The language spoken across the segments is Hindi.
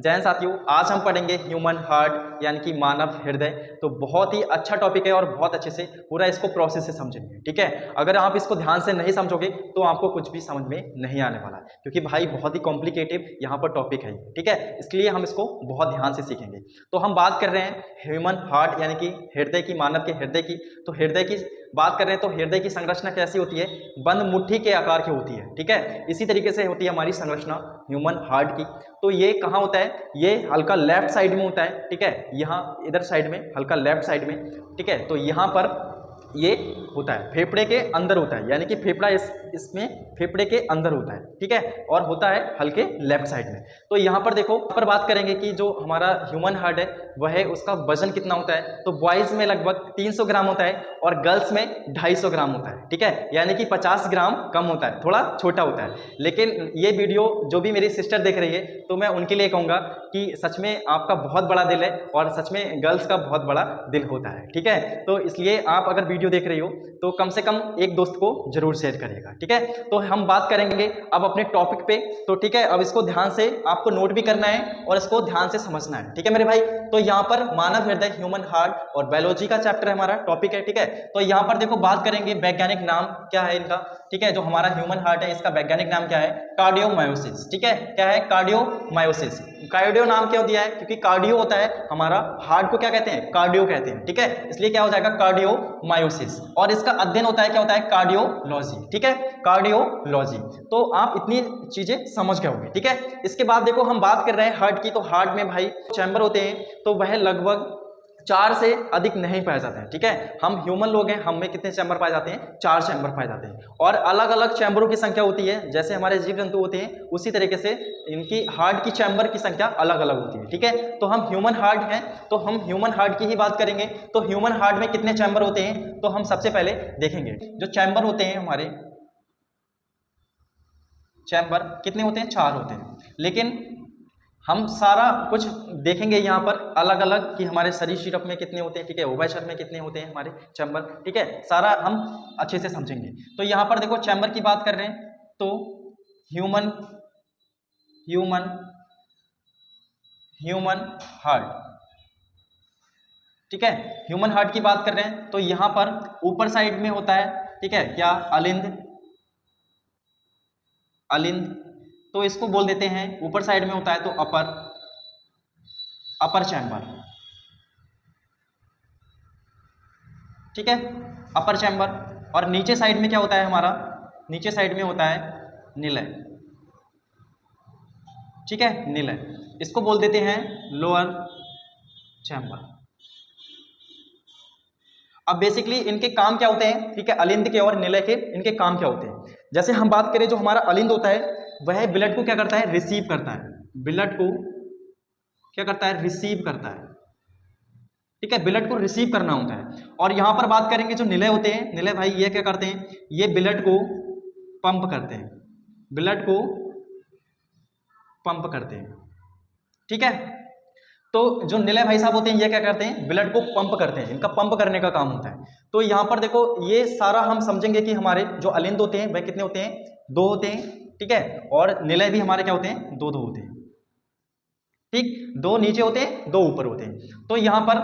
जैन साथियों, आज हम पढ़ेंगे ह्यूमन हार्ट यानी कि मानव हृदय। तो बहुत ही अच्छा टॉपिक है और बहुत अच्छे से पूरा इसको प्रोसेस से समझेंगे। ठीक है, अगर आप इसको ध्यान से नहीं समझोगे तो आपको कुछ भी समझ में नहीं आने वाला है, क्योंकि भाई बहुत ही कॉम्प्लिकेटेड यहाँ पर टॉपिक है। ठीक है, इसलिए हम इसको बहुत ध्यान से सीखेंगे। तो हम बात कर रहे हैं ह्यूमन हार्ट यानी कि हृदय की, मानव के हृदय की। तो हृदय की बात कर रहे हैं तो हृदय की संरचना कैसी होती है? बंद मुट्ठी के आकार की होती है। ठीक है, इसी तरीके से होती है हमारी संरचना ह्यूमन हार्ट की। तो ये कहाँ होता है? ये हल्का लेफ्ट साइड में होता है। ठीक है, यहाँ इधर साइड में, हल्का लेफ्ट साइड में। ठीक है, तो यहाँ पर ये होता है फेफड़े के अंदर होता है, यानी कि फेफड़ा इसमें फेफड़े के अंदर होता है। ठीक है, और होता है हल्के लेफ्ट साइड में। तो यहाँ पर देखो, पर बात करेंगे कि जो हमारा ह्यूमन हार्ट है वह है, उसका वजन कितना होता है? तो बॉयज में लगभग 300 ग्राम होता है और गर्ल्स में 250 ग्राम होता है। ठीक है, यानी कि 50 ग्राम कम होता है, थोड़ा छोटा होता है। लेकिन ये वीडियो जो भी मेरी सिस्टर देख रही है, तो मैं उनके लिए कहूँगा कि सच में आपका बहुत बड़ा दिल है और सच में गर्ल्स का बहुत बड़ा दिल होता है। ठीक है, तो इसलिए आप अगर वीडियो देख रही हो तो कम से कम एक दोस्त को जरूर शेयर करिएगा। ठीक है, तो हम बात करेंगे अब अपने टॉपिक पे। तो ठीक है, अब इसको ध्यान से आपको नोट भी करना है और इसको ध्यान से समझना है। ठीक है मेरे भाई, तो यहाँ पर मानव हृदय, ह्यूमन हार्ट और बायोलॉजी का चैप्टर हमारा टॉपिक है। ठीक है, तो यहाँ पर देखो बात करेंगे वैज्ञानिक नाम क्या है इनका। ठीक है, जो हमारा ह्यूमन हार्ट है इसका वैज्ञानिक नाम क्या है? कार्डियोमायोसिस। ठीक है, क्या है? कार्डियोमायोसिस। कार्डियो नाम क्यों दिया है? क्योंकि कार्डियो होता है हमारा, हार्ट को क्या कहते हैं? कार्डियो कहते हैं। ठीक है, इसलिए क्या हो जाएगा? कार्डियोमायोसिस। और इसका अध्ययन होता है, क्या होता है? कार्डियोलॉजी। ठीक है, कार्डियोलॉजी। तो आप इतनी चीजें समझ गए होंगे। ठीक है, इसके बाद देखो हम बात कर रहे हैं हार्ट की। तो हार्ट में भाई चैम्बर होते हैं, तो वह लगभग 4 से अधिक नहीं पाए जाते हैं। ठीक है, हम ह्यूमन लोग हैं, हम में कितने चैम्बर पाए जाते हैं? 4 चैम्बर पाए जाते हैं। और अलग अलग चैम्बरों की संख्या होती है, जैसे हमारे जीव जंतु होते हैं उसी तरीके से इनकी हार्ट की चैम्बर की संख्या अलग अलग होती है। ठीक है, तो हम ह्यूमन हार्ट हैं तो हम ह्यूमन हार्ट की ही बात करेंगे। तो ह्यूमन हार्ट में कितने चैम्बर होते हैं? तो हम सबसे पहले देखेंगे जो चैम्बर होते हैं हमारे, चैम्बर कितने होते हैं? 4 होते हैं। लेकिन हम सारा कुछ देखेंगे यहाँ पर अलग अलग कि हमारे शरीर शीरफ में कितने होते हैं। ठीक है, उभयचर में कितने होते हैं हमारे चैम्बर। ठीक है, सारा हम अच्छे से समझेंगे। तो यहाँ पर देखो चैम्बर की बात कर रहे हैं तो ह्यूमन ह्यूमन ह्यूमन हार्ट। ठीक है, ह्यूमन हार्ट की बात कर रहे हैं तो यहाँ पर ऊपर साइड में होता है। ठीक है, क्या? अलिंद। अलिंद, तो इसको बोल देते हैं ऊपर साइड में होता है तो अपर चैम्बर। ठीक है, अपर चैम्बर। और नीचे साइड में क्या होता है हमारा? नीचे साइड में होता है निलय। ठीक है, निलय, इसको बोल देते हैं लोअर चैम्बर। अब बेसिकली इनके काम क्या होते हैं? ठीक है, अलिंद के और निलय के इनके काम क्या होते हैं? जैसे हम बात करें, जो हमारा अलिंद होता है वह ब्लड को क्या करता है? रिसीव करता है। ब्लड को क्या करता है? रिसीव करता है। ठीक है, ब्लड को रिसीव करना होता है। और यहां पर बात करेंगे जो निलय होते हैं, निलय भाई ये क्या करते हैं? ये ब्लड को पंप करते हैं, ब्लड को पंप करते हैं। ठीक है, तो जो निलय भाई साहब होते हैं ये क्या करते हैं? ब्लड को पंप करते हैं, इनका पंप करने का काम होता है। तो यहां पर देखो ये सारा हम समझेंगे कि हमारे जो अलिंद होते हैं वह कितने होते हैं? 2 होते हैं। ठीक है, और निलय भी हमारे क्या होते हैं? 2 होते हैं। ठीक, 2 नीचे होते हैं, 2 ऊपर होते हैं। तो यहां पर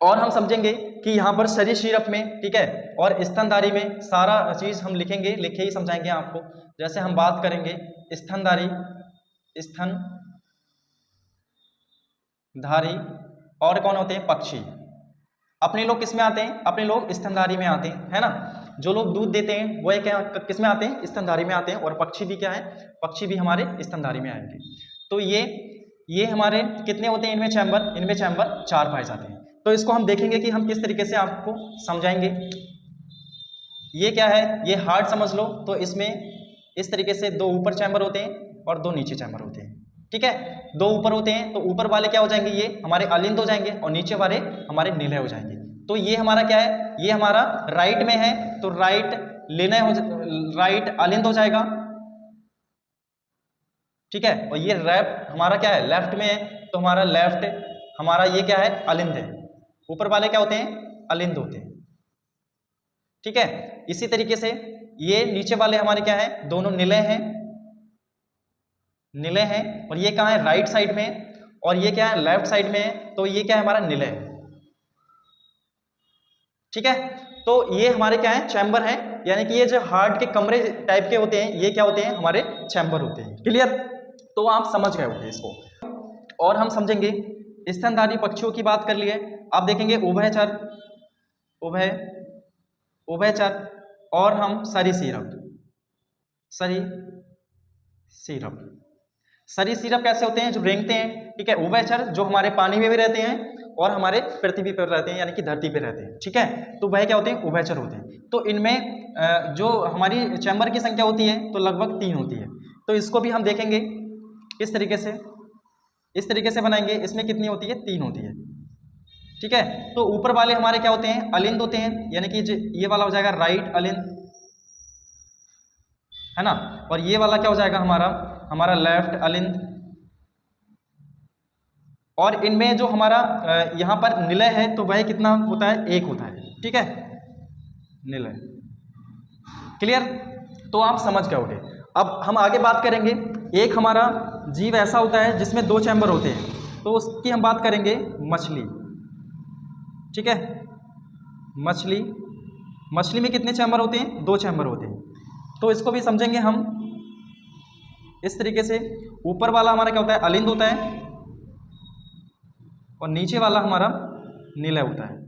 और हम समझेंगे कि यहाँ पर शरीर शीरफ में, ठीक है, और स्तनधारी में सारा चीज हम लिखेंगे, लिखे ही समझाएंगे आपको। जैसे हम बात करेंगे स्तनधारी, स्तनधारी, और कौन होते हैं? पक्षी। अपने लोग किस में आते हैं? अपने लोग स्तनधारी में आते हैं, है ना। जो लोग दूध देते हैं वो क्या किस में आते हैं? स्तनधारी में आते हैं। और पक्षी भी क्या है? पक्षी भी हमारे स्तनधारी में आएंगे। तो ये हमारे कितने होते हैं इनमें चैम्बर? इनमें चैम्बर 4 पाए जाते हैं। तो इसको हम देखेंगे कि हम किस तरीके से आपको समझाएंगे। ये क्या है? ये हार्ट समझ लो। तो इसमें इस तरीके से 2 ऊपर चैम्बर होते हैं और 2 नीचे चैम्बर होते हैं। ठीक है, 2 ऊपर होते हैं तो ऊपर वाले क्या हो जाएंगे? ये हमारे अलिंद हो जाएंगे और नीचे वाले हमारे निलय हो जाएंगे। तो ये हमारा क्या है? ये हमारा राइट में है तो राइट लिनय हो, राइट अलिंद हो जाएगा। ठीक है, और ये लेफ्ट हमारा क्या है? लेफ्ट में है तो हमारा लेफ्ट हमारा ये क्या है? अलिंद है। ऊपर वाले क्या होते हैं? अलिंद होते हैं। ठीक है, इसी तरीके से ये नीचे वाले हमारे क्या है? दोनों निलय हैं, निलय हैं। और ये कहाँ है? राइट साइड में। और ये क्या है, लेफ्ट साइड में है, तो ये क्या है, हमारा निलय है। ठीक है, तो ये हमारे क्या है, चैम्बर है, यानी कि ये जो हार्ट के कमरे टाइप के होते हैं, ये क्या होते हैं, हमारे चैम्बर होते हैं। क्लियर, तो आप समझ गए होंगे इसको। और हम समझेंगे स्तनधारी पक्षियों की बात कर लिए, आप देखेंगे उभयचर, उभय उभयचर, और हम सरीसृप, सरीसृप। सरीसृप कैसे होते हैं, जो रेंगते हैं। ठीक है, उभयचर जो हमारे पानी में भी रहते हैं और हमारे पृथ्वी पर रहते हैं, यानी कि धरती पर रहते हैं। ठीक है, तो वह क्या होते हैं, उभयचर होते हैं। तो इनमें जो हमारी चैम्बर की संख्या होती है तो लगभग 3 होती है। तो इसको भी हम देखेंगे इस तरीके से, इस तरीके से बनाएंगे। इसमें कितनी होती है, 3 होती है। ठीक है, तो ऊपर वाले हमारे क्या होते हैं, अलिंद होते हैं, यानी कि ये वाला हो जाएगा राइट अलिंद, है ना, और ये वाला क्या हो जाएगा, हमारा लेफ्ट अलिंद। और इनमें जो हमारा यहाँ पर निलय है तो वह कितना होता है, 1 होता है। ठीक है, निलय। क्लियर, तो आप समझ गए होंगे। अब हम आगे बात करेंगे, एक हमारा जीव ऐसा होता है जिसमें 2 चैम्बर होते हैं, तो उसकी हम बात करेंगे, मछली। ठीक है, मछली, मछली में कितने चैम्बर होते हैं, 2 चैम्बर होते हैं। तो इसको भी समझेंगे हम इस तरीके से। ऊपर वाला हमारा क्या होता है, अलिंद होता है, और नीचे वाला हमारा निलय होता है।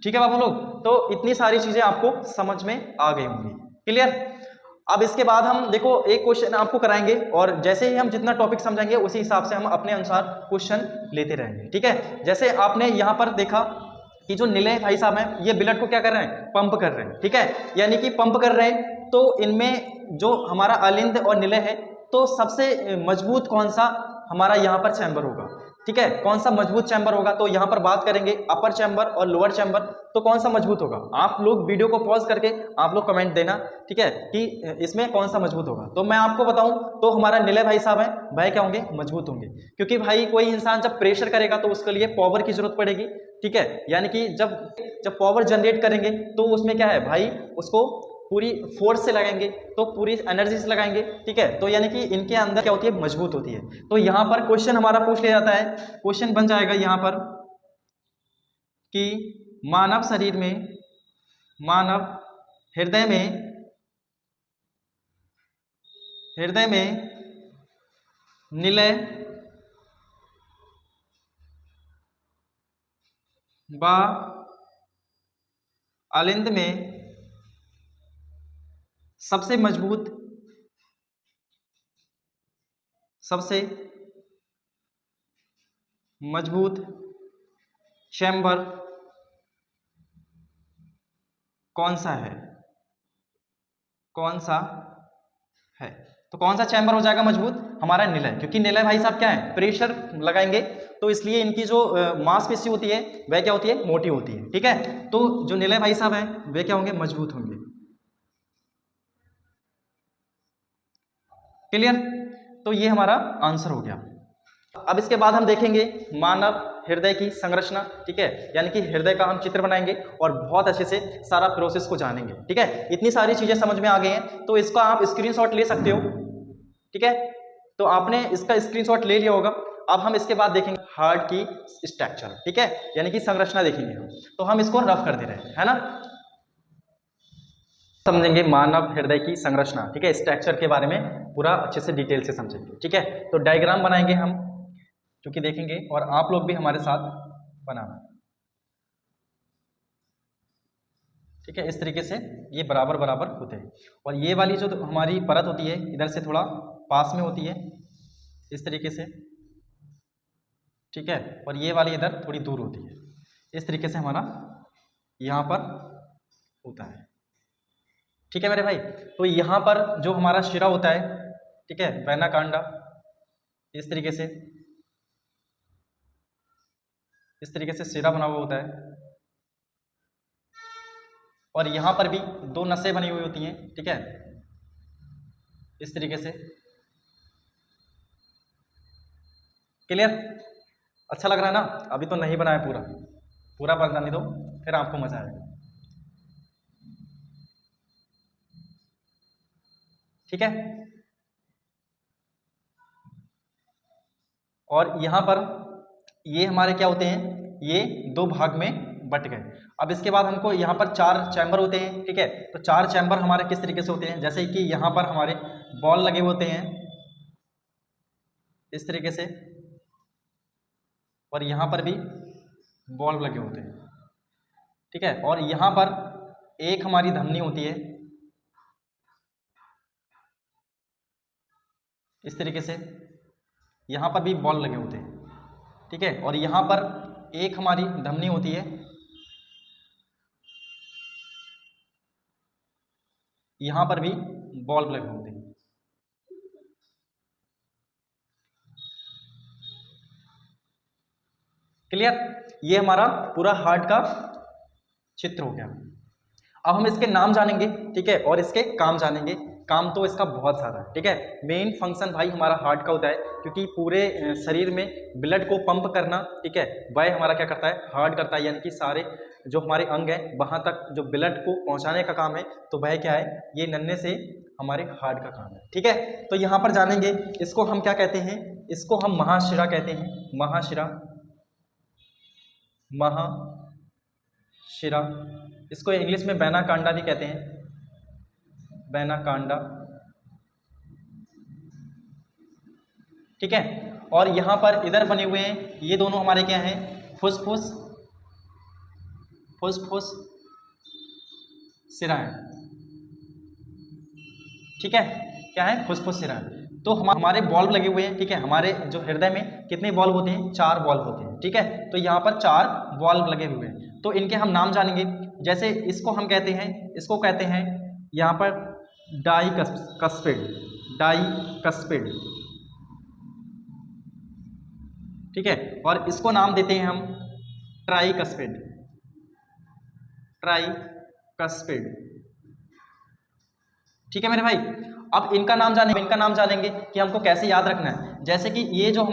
ठीक है बाबू लोग, तो इतनी सारी चीजें आपको समझ में आ गई होंगी। क्लियर, अब इसके बाद हम देखो एक क्वेश्चन आपको कराएंगे, और जैसे ही हम जितना टॉपिक समझेंगे उसी हिसाब से हम अपने अनुसार क्वेश्चन लेते रहेंगे। ठीक है, जैसे आपने यहाँ पर देखा कि जो निलय भाई साहब हैं, ये ब्लड को क्या कर रहे हैं, पंप कर रहे हैं। ठीक है, यानी कि पंप कर रहे हैं, तो इनमें जो हमारा अलिंद और निलय है, तो सबसे मजबूत कौन सा हमारा यहाँ पर चैम्बर होगा। ठीक है, कौन सा मजबूत चैम्बर होगा, तो यहाँ पर बात करेंगे अपर चैम्बर और लोअर चैम्बर, तो कौन सा मजबूत होगा। आप लोग वीडियो को पॉज करके आप लोग कमेंट देना, ठीक है, कि इसमें कौन सा मजबूत होगा। तो मैं आपको बताऊं तो हमारा निलय भाई साहब है, भाई क्या होंगे, मजबूत होंगे। क्योंकि भाई कोई इंसान जब प्रेशर करेगा तो उसके लिए पावर की जरूरत पड़ेगी। ठीक है, यानी कि जब जब पावर जनरेट करेंगे तो उसमें क्या है भाई, उसको पूरी फोर्स से लगाएंगे, तो पूरी एनर्जी से लगाएंगे। ठीक है, तो यानी कि इनके अंदर क्या होती है, मजबूत होती है। तो यहाँ पर क्वेश्चन हमारा पूछ लिया जाता है, क्वेश्चन बन जाएगा यहाँ पर कि मानव शरीर में, मानव हृदय में निलय व अलिंद में सबसे मजबूत चैम्बर कौन सा है, कौन सा है। तो कौन सा चैम्बर हो जाएगा मजबूत, हमारा निलय। क्योंकि निलय भाई साहब क्या है, प्रेशर लगाएंगे, तो इसलिए इनकी जो मांसपेशी होती है वह क्या होती है, मोटी होती है। ठीक है, तो जो निलय भाई साहब हैं वे क्या होंगे, मजबूत होंगे। क्लियर, तो ये हमारा आंसर हो गया। अब इसके बाद हम देखेंगे मानव हृदय की संरचना। ठीक है, यानी कि हृदय का हम चित्र बनाएंगे और बहुत अच्छे से सारा प्रोसेस को जानेंगे। ठीक है, इतनी सारी चीजें समझ में आ गई हैं, तो इसका आप स्क्रीनशॉट ले सकते हो। ठीक है, तो आपने इसका स्क्रीनशॉट ले लिया होगा। अब हम इसके बाद देखेंगे हार्ट की स्ट्रक्चर। ठीक है, यानी कि संरचना देखेंगे हम, तो हम इसको रफ कर दे रहे हैं, है ना। समझेंगे मानव हृदय की संरचना। ठीक है, स्ट्रक्चर के बारे में पूरा अच्छे से डिटेल से समझेंगे। ठीक है, तो डायग्राम बनाएंगे हम, क्योंकि देखेंगे, और आप लोग भी हमारे साथ बनाना। ठीक है, इस तरीके से ये बराबर बराबर होते हैं, और ये वाली जो हमारी परत होती है इधर से थोड़ा पास में होती है, इस तरीके से। ठीक है, और ये वाली इधर थोड़ी दूर होती है, इस तरीके से हमारा यहाँ पर होता है। ठीक है मेरे भाई, तो यहाँ पर जो हमारा शिरा होता है, ठीक है, वैना कांडा, इस तरीके से, इस तरीके से शिरा बना हुआ होता है, और यहाँ पर भी 2 नसें बनी हुई होती हैं। ठीक है, इस तरीके से। क्लियर, अच्छा लग रहा है ना। अभी तो नहीं बना है पूरा, पूरा बनाने दो, फिर आपको मजा आएगा। ठीक है, और यहाँ पर ये हमारे क्या होते हैं, ये दो भाग में बट गए। अब इसके बाद हमको यहाँ पर 4 चैम्बर होते हैं, ठीक है। तो 4 चैम्बर हमारे किस तरीके से होते हैं, जैसे कि यहाँ पर हमारे बॉल लगे होते हैं इस तरीके से, और यहाँ पर भी बॉल लगे होते हैं, ठीक है। और यहाँ पर एक हमारी धमनी होती है इस तरीके से, यहाँ पर भी बॉल लगे होते हैं, ठीक है। और यहाँ पर एक हमारी धमनी होती है, यहाँ पर भी बॉल लगे होते हैं। क्लियर, ये हमारा पूरा हार्ट का चित्र हो गया। अब हम इसके नाम जानेंगे, ठीक है, और इसके काम जानेंगे। काम तो इसका बहुत सारा है, ठीक है। मेन फंक्शन भाई हमारा हार्ट का होता है, क्योंकि पूरे शरीर में ब्लड को पंप करना, ठीक है, वह हमारा क्या करता है, हार्ट करता है। यानी कि सारे जो हमारे अंग हैं वहाँ तक जो ब्लड को पहुँचाने का काम है, तो वह क्या है, ये नन्हे से हमारे हार्ट का काम है, ठीक है। तो यहाँ पर जानेंगे, इसको हम क्या कहते हैं, इसको हम महाशिरा कहते हैं, महाशिरा, महाशिरा। इसको इंग्लिश में वेना कांडा भी कहते हैं, वेना कांडा, ठीक है। और यहाँ पर इधर बने हुए हैं, ये दोनों हमारे क्या हैं, फुसफुस, फुसफुस सिराएं, ठीक है, क्या है, फुसफुस सिराएं। तो हमारे बॉल्व लगे हुए हैं, ठीक है। हमारे जो हृदय में कितने बॉल्व होते हैं, 4 बॉल्व होते हैं, ठीक है। तो यहाँ पर 4 बॉल्व लगे हुए हैं। तो इनके हम नाम जानेंगे। जैसे इसको हम कहते हैं, इसको कहते हैं यहाँ पर डाइकस्पिड, डाइकस्पिड, ठीक है। और इसको नाम देते हैं हम ट्राइकस्पिड, ट्राइकस्पिड, ठीक है मेरे भाई। अब इनका नाम जानेंगे कि हमको कैसे याद रखना है। जैसे कि ये जो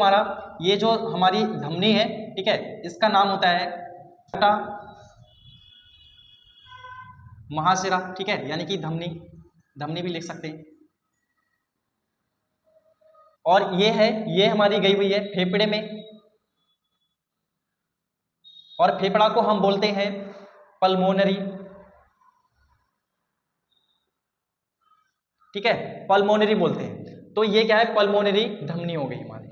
हमारी धमनी है, ठीक है, इसका नाम होता है छोटा महाशिरा, ठीक है, यानी कि धमनी भी लिख सकते हैं। और ये हमारी गई हुई है फेफड़े में, और फेफड़ा को हम बोलते हैं पल्मोनरी, ठीक है, पल्मोनरी बोलते हैं। तो ये क्या है, पल्मोनरी धमनी हो गई हमारी।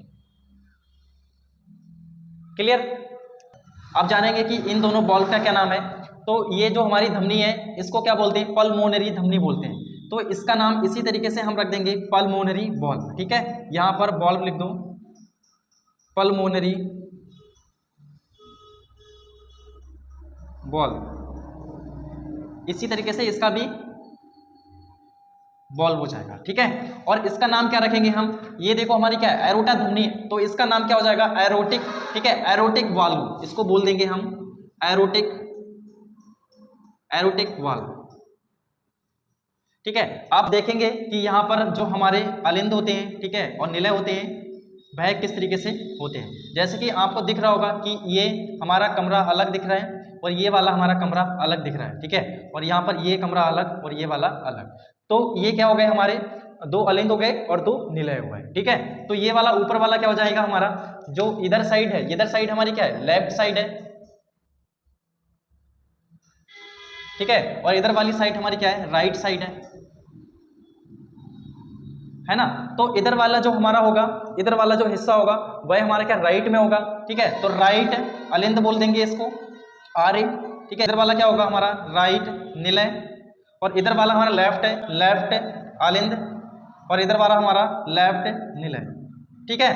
क्लियर। अब जानेंगे कि इन दोनों बॉल का क्या नाम है। तो ये जो हमारी धमनी है, इसको क्या बोलते हैं, पल्मोनरी धमनी बोलते हैं। तो इसका नाम इसी तरीके से हम रख देंगे, पल्मोनरी बॉल, ठीक है। यहां पर बॉल लिख दो, पल्मोनरी बॉल। इसी तरीके से इसका भी बॉल हो जाएगा, ठीक है। और इसका नाम क्या रखेंगे हम, ये देखो हमारी क्या है, एरोटा धमनी है, तो इसका नाम क्या हो जाएगा, एरोटिक, ठीक है, एरोटिक वाल्व, इसको बोल देंगे हम एरोटिक वाल्व, ठीक है। आप देखेंगे कि यहाँ पर जो हमारे अलिंद होते हैं, ठीक है, और निलय होते हैं, वह किस तरीके से होते हैं। जैसे कि आपको दिख रहा होगा कि ये हमारा कमरा अलग दिख रहा है और ये वाला हमारा कमरा अलग दिख रहा है, ठीक है। और यहाँ पर ये कमरा अलग और ये वाला अलग। तो ये क्या हो गए, हमारे 2 अलिंद हो गए और 2 निलय हो गए, ठीक है। तो ये वाला ऊपर वाला क्या हो जाएगा, हमारा जो इधर साइड है, इधर साइड हमारी क्या है, लेफ्ट साइड है, ठीक है। और इधर वाली साइड हमारी क्या है, राइट साइड है ना। तो इधर वाला जो हमारा होगा, इधर वाला जो हिस्सा होगा वह हमारा क्या, राइट में होगा, ठीक है। तो राइट अलिंद बोल देंगे इसको, आर्य, ठीक है। इधर वाला क्या होगा हमारा, राइट निलय, और इधर वाला हमारा लेफ्ट है, लेफ्ट अलिंद, और इधर वाला हमारा लेफ्ट निलय, ठीक है।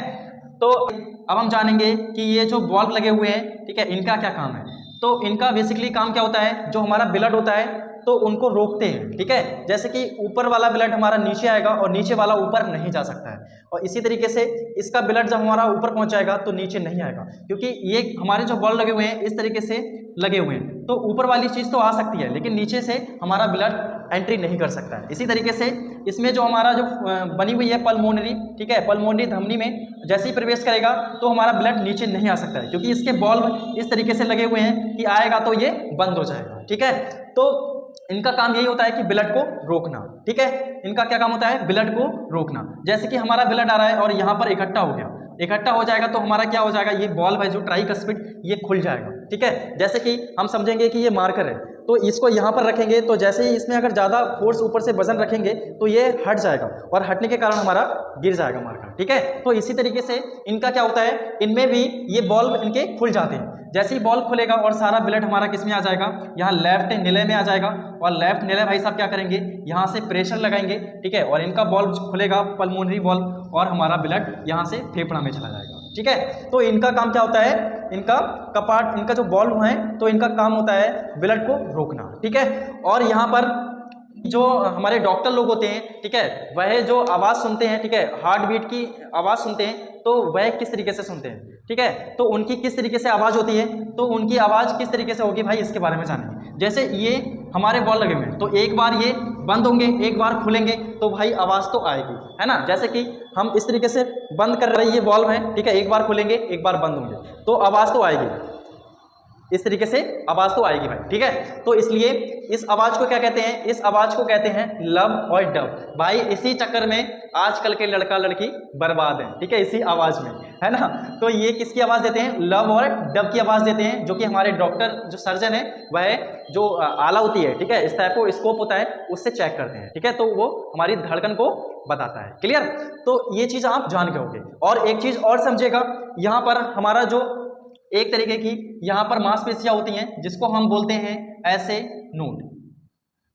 तो अब हम जानेंगे कि ये जो बॉल्ब लगे हुए हैं, ठीक है, इनका क्या काम है। तो इनका बेसिकली काम क्या होता है, जो हमारा ब्लड होता है तो उनको रोकते हैं, ठीक है। जैसे कि ऊपर वाला ब्लड हमारा नीचे आएगा और नीचे वाला ऊपर नहीं जा सकता है, और इसी तरीके से इसका ब्लड जब हमारा ऊपर पहुंच जाएगा तो नीचे नहीं आएगा, क्योंकि ये हमारे जो बॉल लगे हुए हैं इस तरीके से लगे हुए हैं। तो ऊपर वाली चीज़ तो आ सकती है, लेकिन नीचे से हमारा ब्लड एंट्री नहीं कर सकता है। इसी तरीके से इसमें जो हमारा जो बनी हुई है पल्मोनरी, ठीक है, पल्मोनरी धमनी में जैसे ही प्रवेश करेगा तो हमारा ब्लड नीचे नहीं आ सकता है, क्योंकि इसके बॉल्व इस तरीके से लगे हुए हैं कि आएगा तो ये बंद हो जाएगा, ठीक है। तो इनका काम यही होता है कि ब्लड को रोकना, ठीक है। इनका क्या काम होता है, ब्लड को रोकना। जैसे कि हमारा ब्लड आ रहा है और यहाँ पर इकट्ठा हो गया, इकट्ठा हो जाएगा तो हमारा क्या हो जाएगा, ये बॉल्व है जो ट्राइकस्पिड ये खुल जाएगा, ठीक है। जैसे कि हम समझेंगे कि ये मार्कर है तो इसको यहाँ पर रखेंगे तो जैसे ही इसमें अगर ज़्यादा फोर्स ऊपर से वजन रखेंगे तो ये हट जाएगा और हटने के कारण हमारा गिर जाएगा मार्कर, ठीक है। तो इसी तरीके से इनका क्या होता है, इनमें भी ये बॉल्व इनके खुल जाते हैं। जैसे ही बॉल्व खुलेगा और सारा ब्लड हमारा किस में आ जाएगा, यहाँ लेफ्ट निले में आ जाएगा और लेफ्ट निले भाई साहब क्या करेंगे, यहाँ से प्रेशर लगाएंगे, ठीक है, और इनका बॉल्व खुलेगा पल्मोनरी बॉल्व और हमारा ब्लड यहाँ से फेफड़ा में चला जाएगा, ठीक है। तो इनका काम क्या होता है, इनका कपाट, इनका जो बॉल्व है तो इनका काम होता है ब्लड को रोकना, ठीक है। और यहाँ पर जो हमारे डॉक्टर लोग होते हैं, ठीक है, वह जो आवाज़ सुनते हैं, ठीक है, हार्ट बीट की आवाज़ सुनते हैं तो वह किस तरीके से सुनते हैं, ठीक है। तो उनकी किस तरीके से आवाज़ होती है, तो उनकी आवाज़ किस तरीके से होगी भाई, इसके बारे में जानेंगे। जैसे ये हमारे बॉल लगे हुए हैं तो एक बार ये बंद होंगे, एक बार खुलेंगे तो भाई आवाज़ तो आएगी, है ना। जैसे कि हम इस तरीके से बंद कर रहे हैं, ये बॉल्व है, ठीक है, एक बार खुलेंगे एक बार बंद होंगे तो आवाज़ तो आएगी, इस तरीके से आवाज़ तो आएगी भाई, ठीक है। तो इसलिए इस आवाज़ को क्या कहते हैं, इस आवाज़ को कहते हैं लब और डब। भाई इसी चक्कर में आजकल के लड़का लड़की बर्बाद है, ठीक है, इसी आवाज़ में, है ना। तो ये किसकी आवाज़ देते हैं, लब और डब की आवाज़ देते हैं, जो कि हमारे डॉक्टर जो सर्जन है वह जो आला होती है, ठीक है, स्टेथोस्कोप होता है उससे चेक करते हैं, ठीक है। तो वो हमारी धड़कन को बताता है, क्लियर। तो ये चीज़ आप जान गए होंगे। और एक चीज़ और समझेगा, यहाँ पर हमारा जो एक तरीके की यहाँ पर मांसपेशियां होती हैं जिसको हम बोलते हैं ऐसे नोड,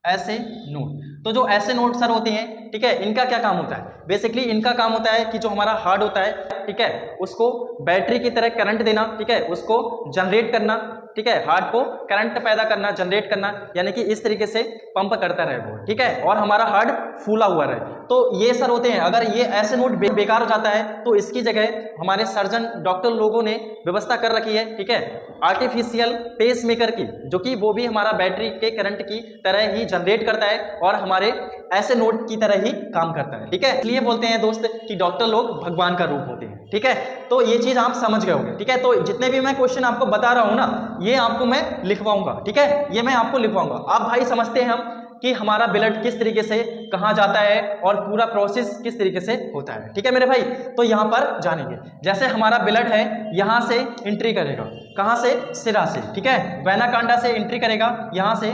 ऐसे नोड। तो जो ऐसे नोड सर होते हैं, ठीक है, इनका क्या काम होता है, बेसिकली इनका काम होता है कि जो हमारा हार्ट होता है, ठीक है, उसको बैटरी की तरह करंट देना, ठीक है, उसको जनरेट करना, ठीक है, हार्ट को करंट पैदा करना, जनरेट करना, यानी कि इस तरीके से पंप करता रहे वो, ठीक है, और हमारा हार्ट फूला हुआ रहे। तो ये सर होते हैं। अगर ये ऐसे नोड बेकार हो जाता है तो इसकी जगह हमारे सर्जन डॉक्टर लोगों ने व्यवस्था कर रखी है, ठीक है, आर्टिफिशियल पेस मेकर की, जो कि वो भी हमारा बैटरी के करंट की तरह ही जनरेट करता है और हमारे ऐसे नोड की तरह ही काम करता है, ठीक है। इसलिए बोलते हैं दोस्त कि डॉक्टर लोग भगवान का रूप होते हैं, ठीक है। तो ये चीज आप समझ गए होंगे, ठीक है। तो जितने भी मैं क्वेश्चन आपको बता रहा हूं ना, ये आपको मैं लिखवाऊंगा, ठीक है, ये मैं आपको लिखवाऊंगा। आप भाई समझते हैं हम कि हमारा ब्लड किस तरीके से कहाँ जाता है और पूरा प्रोसेस किस तरीके से होता है, ठीक है मेरे भाई। तो यहाँ पर जानेंगे, जैसे हमारा ब्लड है यहाँ से एंट्री करेगा, कहाँ से, सिरा से, ठीक है, वेना कांडा से एंट्री करेगा यहाँ से,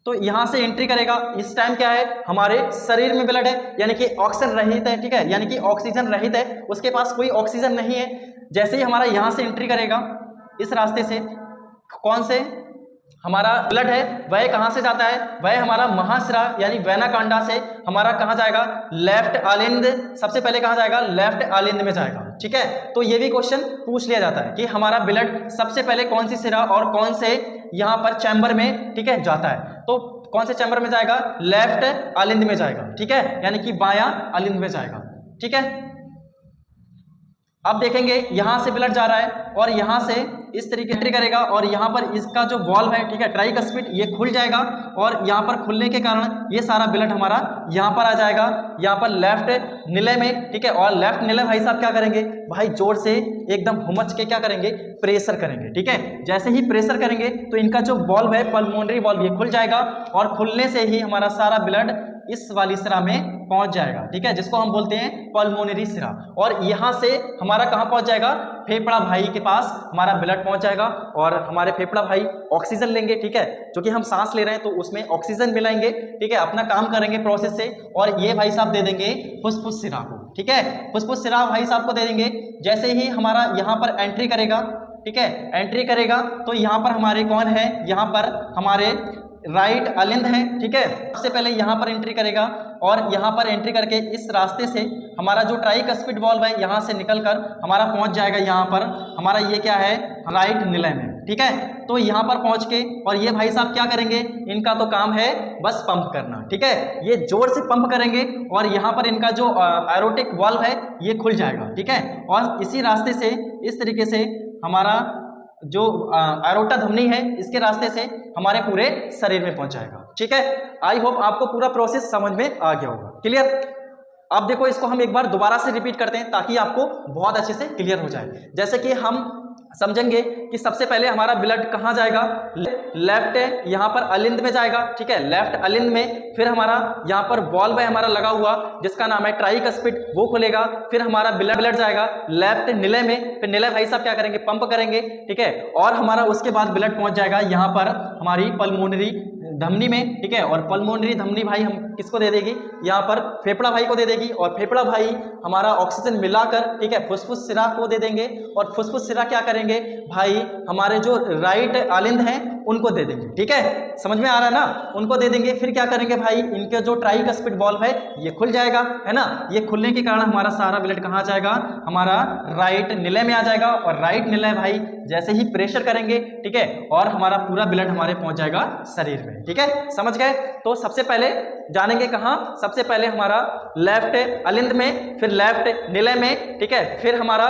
तो यहाँ से एंट्री करेगा। इस टाइम क्या है, हमारे शरीर में ब्लड है, यानी कि ऑक्सीजन रहित है, ठीक है, यानी कि ऑक्सीजन रहित है, उसके पास कोई ऑक्सीजन नहीं है। जैसे ही हमारा यहाँ से एंट्री करेगा इस रास्ते से, कौन से, हमारा ब्लड है वह कहाँ से जाता है, वह हमारा महाशिरा यानी वेना कांडा से हमारा कहाँ जाएगा, लेफ्ट आलिंद। सबसे पहले कहाँ जाएगा, लेफ्ट आलिंद में जाएगा, ठीक है। तो ये भी क्वेश्चन पूछ लिया जाता है कि हमारा ब्लड सबसे पहले कौन सी सिरा और कौन से यहाँ पर चैम्बर में, ठीक है, जाता है। तो कौन से चैम्बर में जाएगा, लेफ्ट आलिंद में जाएगा, ठीक है, यानी कि बायां आलिंद में जाएगा, ठीक है। अब देखेंगे यहाँ से ब्लड जा रहा है और यहाँ से इस तरीके एंट्री करेगा और यहाँ पर इसका जो वॉल्व है, ठीक है, ट्राइकस्पिड, ये खुल जाएगा और यहाँ पर खुलने के कारण ये सारा ब्लड हमारा यहाँ पर आ जाएगा, यहाँ पर लेफ्ट निले में, ठीक है। और लेफ्ट निले भाई साहब क्या करेंगे, भाई जोर से एकदम हुमच के क्या करेंगे, प्रेशर करेंगे, ठीक है। जैसे ही प्रेशर करेंगे तो इनका जो वॉल्व है पल्मोनरी वॉल्व, ये खुल जाएगा और खुलने से ही हमारा सारा ब्लड इस वाली सिरा में पहुंच जाएगा, ठीक है, जिसको हम बोलते हैं पल्मोनरी सिरा। और यहाँ से हमारा कहाँ पहुंच जाएगा, फेफड़ा भाई के पास हमारा ब्लड पहुंच जाएगा और हमारे फेफड़ा भाई ऑक्सीजन लेंगे, ठीक है, जो कि हम सांस ले रहे हैं तो उसमें ऑक्सीजन मिलाएंगे, ठीक है, अपना काम करेंगे प्रोसेस से। और ये भाई साहब दे देंगे फुसफुस सिरा को, ठीक है, फुसफुस सिरा भाई साहब को दे देंगे। जैसे ही हमारा यहाँ पर एंट्री करेगा, ठीक है, एंट्री करेगा तो यहाँ पर हमारे कौन है, यहाँ पर हमारे राइट अलिंद है, ठीक है। सबसे पहले यहाँ पर एंट्री करेगा और यहाँ पर एंट्री करके इस रास्ते से हमारा जो ट्राइकस्पिड वॉल्व है यहाँ से निकलकर हमारा पहुँच जाएगा यहाँ पर हमारा ये क्या है, राइट निलय में, ठीक है। तो यहाँ पर पहुँच के और ये भाई साहब क्या करेंगे, इनका तो काम है बस पंप करना, ठीक है, ये जोर से पंप करेंगे और यहाँ पर इनका जो एरोटिक वॉल्व है ये खुल जाएगा, ठीक है। और इसी रास्ते से इस तरीके से हमारा जो एरोटा धमनी है इसके रास्ते से हमारे पूरे शरीर में पहुंच जाएगा, ठीक है। आई होप आपको पूरा प्रोसेस समझ में आ गया होगा, क्लियर। अब देखो इसको हम एक बार दोबारा से रिपीट करते हैं ताकि आपको बहुत अच्छे से क्लियर हो जाए। जैसे कि हम समझेंगे कि सबसे पहले हमारा ब्लड कहाँ जाएगा, लेफ्ट है यहाँ पर अलिंद में जाएगा, ठीक है, लेफ्ट अलिंद में। फिर हमारा यहाँ पर वॉल्व है हमारा लगा हुआ जिसका नाम है ट्राइकस्पिड, वो खुलेगा। फिर हमारा ब्लड जाएगा लेफ्ट निलय में, फिर निलय भाई साहब क्या करेंगे, पंप करेंगे, ठीक है। और हमारा उसके बाद ब्लड पहुंच जाएगा यहाँ पर हमारी पल्मोनरी धमनी में, ठीक है। और पल्मोनरी धमनी भाई हम किसको दे देगी, यहाँ पर फेफड़ा भाई को दे देगी। और फेफड़ा भाई हमारा ऑक्सीजन मिलाकर, ठीक है, फुसफुस सिरा को दे देंगे। और फुसफुस सिरा क्या करेंगे भाई, हमारे जो राइट अलिंद हैं उनको दे देंगे, ठीक है, समझ में आ रहा है ना, उनको दे देंगे। फिर क्या करेंगे भाई, इनके जो ट्राइकस्पिड वॉल्व है ये खुल जाएगा, है ना। ये खुलने के कारण हमारा सारा ब्लड कहाँ जाएगा, हमारा राइट निलय में आ जाएगा। और राइट निलय भाई जैसे ही प्रेशर करेंगे, ठीक है, और हमारा पूरा ब्लड हमारे पहुंच जाएगा शरीर में, ठीक है, समझ गए। तो सबसे पहले जानेंगे कहाँ, सबसे पहले हमारा लेफ्ट अलिंद में, फिर लेफ्ट निलय में, ठीक है, फिर हमारा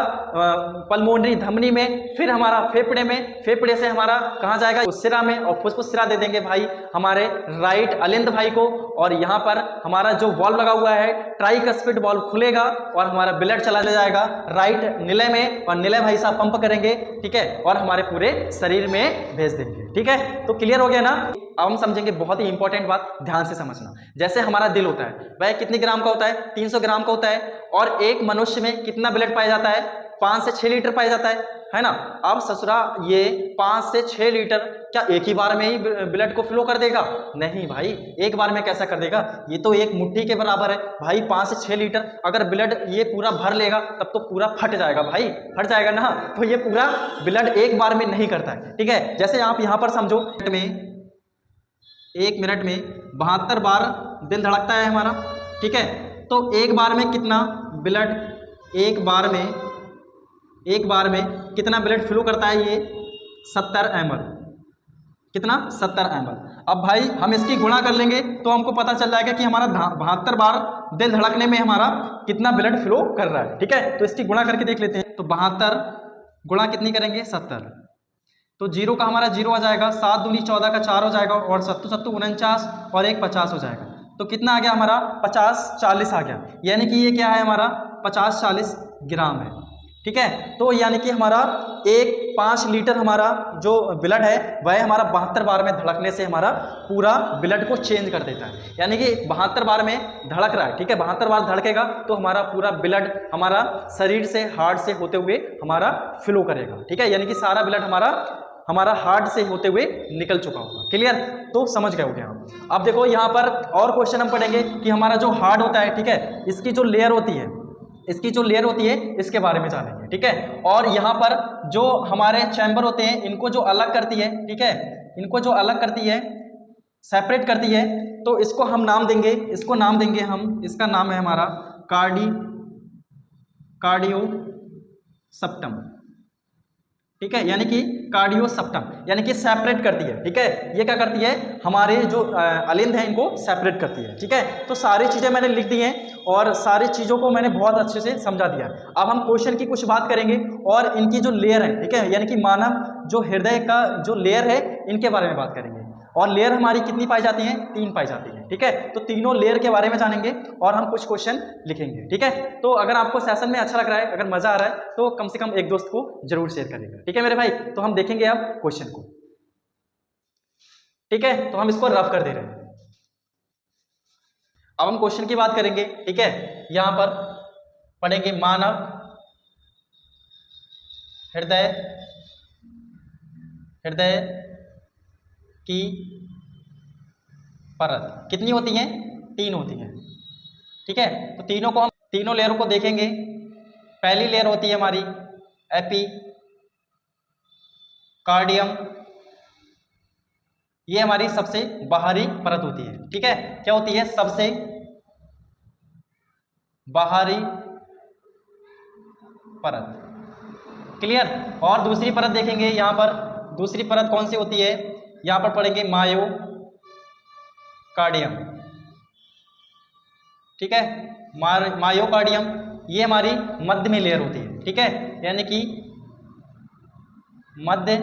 पल्मोनरी धमनी में, फिर हमारा फेफड़े में, फेफड़े से हमारा कहाँ जाएगा, सिरा में। और फुसफुस सिरा दे देंगे भाई हमारे राइट अलिंद भाई को। और यहाँ पर हमारा जो वॉल्व लगा हुआ है ट्राइकस्पिड वॉल्व खुलेगा और हमारा ब्लड चला जाएगा राइट निलय में। और निलय भाई साहब पंप करेंगे, ठीक है, और हमारे पूरे शरीर में भेज देंगे, ठीक है। तो क्लियर हो गया ना। अब हम समझेंगे बहुत ही इंपॉर्टेंट बात, ध्यान से समझना। जैसे हमारा दिल होता है वह कितने ग्राम का होता है, 300 ग्राम का होता है। और एक मनुष्य में कितना ब्लड पाया जाता है, 5 से 6 लीटर पाया जाता है ना। अब ससुरा ये 5 से 6 लीटर क्या एक ही बार में ही ब्लड को फ्लो कर देगा, नहीं भाई, एक बार में कैसा कर देगा, ये तो एक मुट्ठी के बराबर है भाई। 5 से 6 लीटर अगर ब्लड ये पूरा भर लेगा तब तो पूरा फट जाएगा भाई, फट जाएगा ना। तो ये पूरा ब्लड एक बार में नहीं करता है, ठीक है। जैसे आप यहाँ पर समझो, एक मिनट में 72 बार दिल धड़कता है हमारा, ठीक है। तो एक बार में कितना ब्लड, एक बार में कितना ब्लड फ्लो करता है, ये 70 ml, कितना 70 ml। अब भाई हम इसकी गुणा कर लेंगे तो हमको पता चल जाएगा कि हमारा 72 बार दिल धड़कने में हमारा कितना ब्लड फ्लो कर रहा है, ठीक है। तो इसकी गुणा करके देख लेते हैं। तो 72 गुणा कितनी करेंगे, 70। तो जीरो का हमारा जीरो आ जाएगा, 7 दूनी 14 का 4 हो जाएगा, और 7 7 49 और 1 50 हो जाएगा। तो कितना आ गया हमारा, 50-40 आ गया। यानी कि ये क्या है हमारा 50-40 ग्राम है, ठीक है। तो यानी कि हमारा 5 लीटर हमारा जो ब्लड है वह हमारा 72 बार में धड़कने से हमारा पूरा ब्लड को चेंज कर देता है। यानी कि 72 बार में धड़क रहा है, ठीक है, 72 बार धड़केगा तो हमारा पूरा ब्लड हमारा शरीर से, हार्ट से होते हुए हमारा फ्लो करेगा, ठीक है। यानी कि सारा ब्लड हमारा हार्ट से होते हुए निकल चुका होगा। क्लियर, तो समझ गए हो गया हम। अब देखो यहाँ पर और क्वेश्चन हम पढ़ेंगे कि हमारा जो हार्ट होता है, ठीक है, इसकी जो लेयर होती है, इसके बारे में जानेंगे, ठीक है। और यहाँ पर जो हमारे चैम्बर होते हैं इनको जो अलग करती है, ठीक है, इनको जो अलग करती है, सेपरेट करती है, तो इसको हम नाम देंगे, हम, इसका नाम है हमारा कार्डियो सप्टम, ठीक है। यानी कि कार्डियो सप्टम यानी कि सेपरेट करती है, ठीक है। ये क्या करती है, हमारे जो अलिंद है इनको सेपरेट करती है, ठीक है। तो सारी चीज़ें मैंने लिख दी हैं और सारी चीज़ों को मैंने बहुत अच्छे से समझा दिया। अब हम क्वेश्चन की कुछ बात करेंगे और इनकी जो लेयर है, ठीक है, यानी कि मानव जो हृदय का जो लेयर है इनके बारे में बात करेंगे। और लेयर हमारी कितनी पाई जाती हैं, 3 पाई जाती हैं, ठीक है। तो तीनों लेयर के बारे में जानेंगे और हम कुछ क्वेश्चन लिखेंगे, ठीक है। तो अगर आपको सेशन में अच्छा लग रहा है, अगर मजा आ रहा है तो कम से कम एक दोस्त को जरूर शेयर करेगा, ठीक है मेरे भाई। तो हम देखेंगे अब क्वेश्चन को, ठीक है। तो हम इसको रफ कर दे रहे हैं। अब हम क्वेश्चन की बात करेंगे, ठीक है। यहां पर पढ़ेंगे मानव हृदय की परत कितनी होती हैं, 3 होती हैं, ठीक है। तो तीनों लेयरों को देखेंगे। पहली लेयर होती है हमारी एपिकार्डियम, ये हमारी सबसे बाहरी परत होती है, ठीक है। क्या होती है, सबसे बाहरी परत, क्लियर। और दूसरी परत देखेंगे, यहां पर दूसरी परत कौन सी होती है, यहां पर पढ़ेंगे मायोकार्डियम, ठीक है। मायोकार्डियम ये हमारी मध्य में लेयर होती है, ठीक है, यानी कि मध्य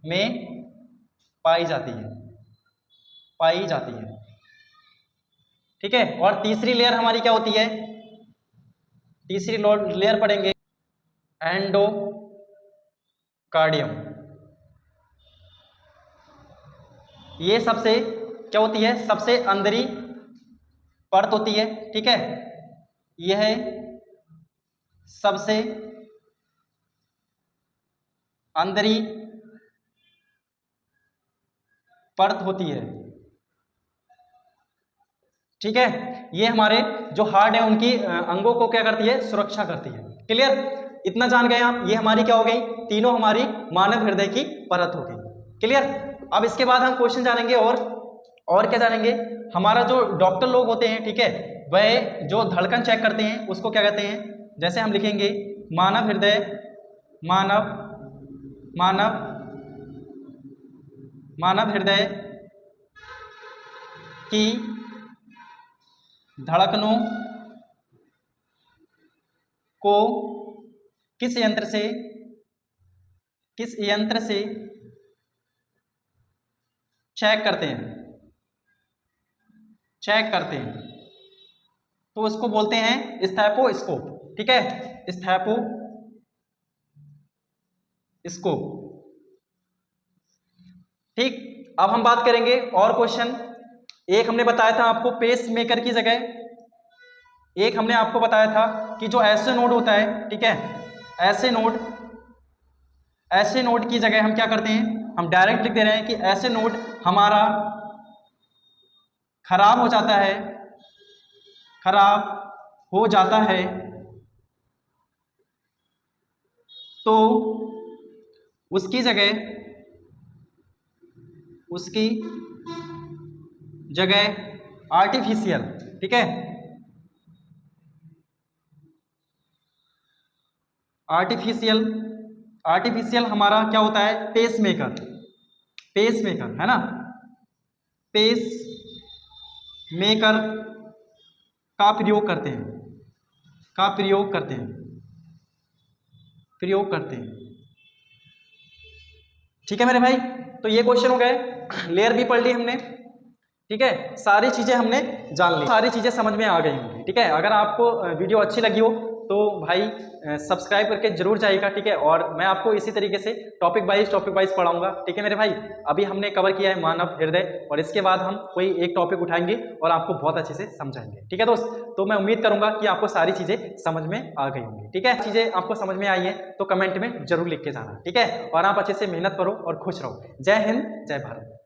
में पाई जाती है, ठीक है। और तीसरी लेयर हमारी क्या होती है, तीसरी लेयर पढ़ेंगे कार्डियम। ये सबसे क्या होती है, सबसे अंदरी परत होती है, ठीक है। यह सबसे अंदरी परत होती है, ठीक है। ये हमारे जो हार्ट है उनकी अंगों को क्या करती है, सुरक्षा करती है। क्लियर, इतना जान गए आप। ये हमारी क्या हो गई, तीनों हमारी मानव हृदय की परत हो गई। क्लियर। अब इसके बाद हम क्वेश्चन जानेंगे और क्या जानेंगे, हमारा जो डॉक्टर लोग होते हैं, ठीक है, वह जो धड़कन चेक करते हैं उसको क्या कहते हैं। जैसे हम लिखेंगे मानव हृदय, मानव मानव मानव हृदय की धड़कनों को किस यंत्र से चेक करते हैं, तो उसको बोलते हैं स्टेथोस्कोप, ठीक है, स्टेथोस्कोप। ठीक, अब हम बात करेंगे और क्वेश्चन। एक हमने बताया था आपको पेस मेकर की जगह, एक हमने आपको बताया था कि जो ऐसे नोड होता है, ठीक है, ऐसे नोड की जगह हम क्या करते हैं, हम डायरेक्ट लिख दे रहे हैं कि ऐसे नोड हमारा खराब हो जाता है, तो उसकी जगह आर्टिफिशियल, ठीक है, आर्टिफिशियल हमारा क्या होता है, पेस मेकर है ना, पेस मेकर का प्रयोग करते हैं, ठीक है मेरे भाई। तो ये क्वेश्चन हो गए, लेयर भी पढ़ ली हमने, ठीक है, सारी चीजें हमने जान ली, सारी चीजें समझ में आ गई होंगी, ठीक है। अगर आपको वीडियो अच्छी लगी हो तो भाई सब्सक्राइब करके जरूर जाइएगा, ठीक है। और मैं आपको इसी तरीके से टॉपिक वाइज पढ़ाऊंगा, ठीक है मेरे भाई। अभी हमने कवर किया है मानव हृदय, और इसके बाद हम कोई एक टॉपिक उठाएंगे और आपको बहुत अच्छे से समझाएंगे, ठीक है दोस्त। तो मैं उम्मीद करूंगा कि आपको सारी चीजें समझ में आ गई होंगी, ठीक है। चीजें आपको समझ में आई है तो कमेंट में जरूर लिख के जाना, ठीक है। और आप अच्छे से मेहनत करो और खुश रहो। जय हिंद, जय भारत।